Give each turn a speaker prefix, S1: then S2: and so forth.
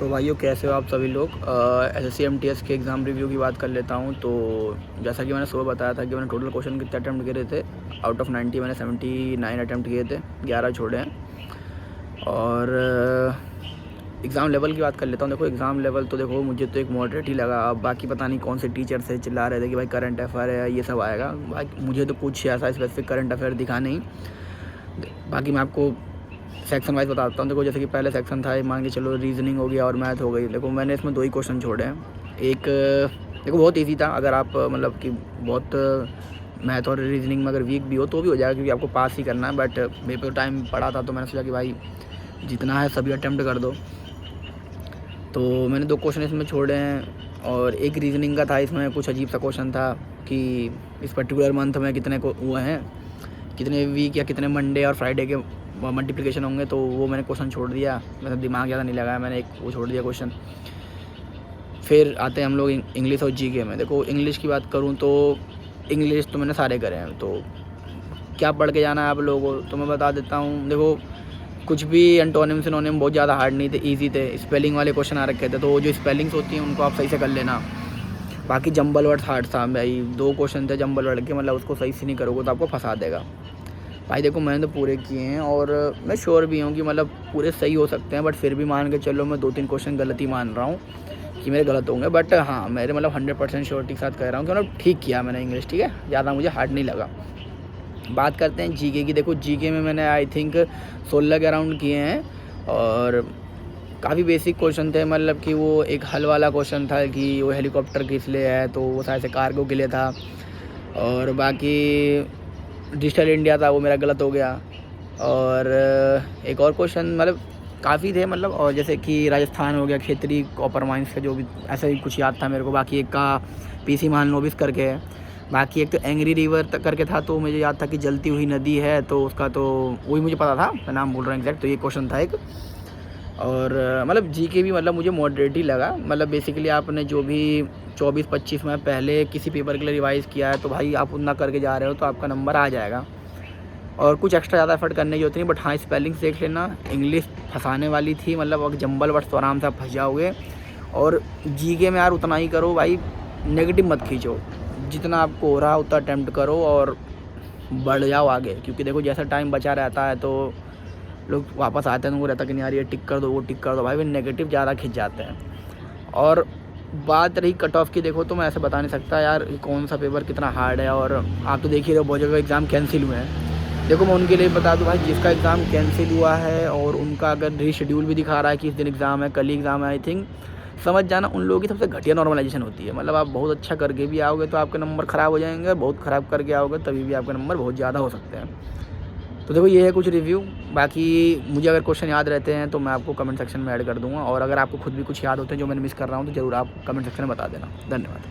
S1: तो भाइयों कैसे हो आप सभी लोग। SSC MTS के एग्ज़ाम रिव्यू की बात कर लेता हूँ। तो जैसा कि मैंने सुबह बताया था कि मैंने टोटल क्वेश्चन कितने अटैम्प्ट किए थे, आउट ऑफ 90 मैंने 79 अटैम्प्ट किए थे, 11 छोड़े हैं। और एग्ज़ाम लेवल की बात कर लेता हूँ। देखो एग्ज़ाम लेवल तो देखो मुझे तो एक मॉडरेट ही लगा। अब बाकी पता नहीं कौन से टीचर से चिल्ला रहे थे कि भाई करंट अफेयर है, ये सब आएगा। भाई मुझे तो कुछ ऐसा स्पेसिफिक करंट अफेयर दिखा नहीं। बाकी मैं आपको सेक्शन वाइज बताता हूँ। देखो जैसे कि पहले सेक्शन था, मान के चलो रीजनिंग हो गया और मैथ हो गई। देखो मैंने इसमें 2 ही क्वेश्चन छोड़े हैं। एक देखो बहुत इजी था, अगर आप मतलब कि बहुत मैथ और रीजनिंग में अगर वीक भी हो तो भी हो जाएगा, क्योंकि आपको पास ही करना है। बट मेरे पे टाइम पड़ा था तो मैंने सोचा कि भाई जितना है सभी अटैम्प्ट कर दो। तो मैंने 2 क्वेश्चन इसमें छोड़े हैं। और एक रीजनिंग का था, इसमें कुछ अजीब सा क्वेश्चन था कि इस पर्टिकुलर मंथ में कितने को हुए हैं, कितने वीक या कितने मंडे और फ्राइडे के मल्टीप्लिकेशन होंगे। तो वो मैंने क्वेश्चन छोड़ दिया, मतलब दिमाग ज़्यादा नहीं लगाया मैंने, एक वो छोड़ दिया क्वेश्चन। फिर आते हैं हम लोग इंग्लिश और जीके में। देखो इंग्लिश की बात करूँ तो इंग्लिश तो मैंने सारे करे हैं। तो क्या पढ़ के जाना है आप लोगों को तो मैं बता देता हूँ। देखो कुछ भी एंटोनिम सिनोनिम बहुत ज़्यादा हार्ड नहीं थे, ईजी थे। स्पेलिंग वाले क्वेश्चन आ रखे थे, तो वो जो स्पेलिंग्स होती हैं उनको आप सही से कर लेना। बाकी जंबल वर्ड हार्ड था भाई, 2 क्वेश्चन थे जंबल वर्ड के, मतलब उसको सही से नहीं करोगे तो आपको फंसा देगा। भाई देखो मैंने तो पूरे किए हैं और मैं श्योर भी हूँ कि मतलब पूरे सही हो सकते हैं। बट फिर भी मान के चलो मैं 2-3 क्वेश्चन गलत ही मान रहा हूँ कि मेरे गलत होंगे। बट हाँ मेरे मतलब 100% श्योरिटी के साथ कह रहा हूँ कि मतलब ठीक किया मैंने इंग्लिश, ठीक है, ज़्यादा मुझे हार्ड नहीं लगा। बात करते हैं जीके की। देखो जीके में मैंने आई थिंक 16 के अराउंड किए हैं और काफ़ी बेसिक क्वेश्चन थे। मतलब कि वो एक हल वाला क्वेश्चन था कि वो हेलीकॉप्टर किस लिए है, तो वो शायद से कार्गो के लिए था। और बाकी डिजिटल इंडिया था, वो मेरा गलत हो गया। और एक और क्वेश्चन मतलब काफ़ी थे, मतलब और जैसे कि राजस्थान हो गया, क्षेत्रीय कॉपर माइंस का जो भी ऐसा ही कुछ याद था मेरे को। बाकी एक का पीसी महालनोबिस करके है। बाकी एक तो एंग्री रिवर तक करके था, तो मुझे याद था कि जलती हुई नदी है, तो उसका तो वही मुझे पता था, मैं नाम भूल रहा हूँ एग्जैक्ट। तो ये क्वेश्चन था एक। और मतलब जीके भी मतलब मुझे मॉडरेट ही लगा। मतलब बेसिकली आपने जो भी 24-25 में पहले किसी पेपर के लिए रिवाइज़ किया है तो भाई आप उतना करके जा रहे हो तो आपका नंबर आ जाएगा। और कुछ एक्स्ट्रा ज़्यादा एफर्ट करने की होती नहीं। बट हाँ स्पेलिंग्स देख लेना, इंग्लिश फंसाने वाली थी, मतलब जंबल वर्ड्स तो आराम से आप फंस जाओगे। और जीके में यार उतना ही करो भाई, नेगेटिव मत खींचो, जितना आपको हो रहा उतना अटैम्प्ट करो और बढ़ जाओ आगे। क्योंकि देखो जैसा टाइम बचा रहता है तो लोग वापस आते हैं, उनको रहता कि नहीं यार ये टिक कर दो, वो टिक कर दो, भाई वे नेगेटिव ज़्यादा खिंच जाते हैं। और बात रही कट ऑफ की, देखो तो मैं ऐसे बता नहीं सकता यार कौन सा पेपर कितना हार्ड है। और आप तो देख ही रहे हो बहुत जगह एग्ज़ाम कैंसिल हुए हैं। देखो मैं उनके लिए बता दूं भाई, जिसका एग्ज़ाम कैंसिल हुआ है और उनका अगर रीशेड्यूल भी दिखा रहा है कि इस दिन एग्ज़ाम है, कल ही एग्ज़ाम है, आई थिंक समझ जाना उन लोगों की सबसे घटिया नॉर्मलाइजेशन होती है। मतलब आप बहुत अच्छा करके भी आओगे तो आपके नंबर ख़राब हो जाएंगे, बहुत ख़राब करके आओगे तभी भी आपके नंबर बहुत ज़्यादा हो सकते हैं। तो देखो ये है कुछ रिव्यू। बाकी मुझे अगर क्वेश्चन याद रहते हैं तो मैं आपको कमेंट सेक्शन में ऐड कर दूँगा। और अगर आपको खुद भी कुछ याद होते हैं जो मैंने मिस कर रहा हूँ तो ज़रूर आप कमेंट सेक्शन में बता देना। धन्यवाद।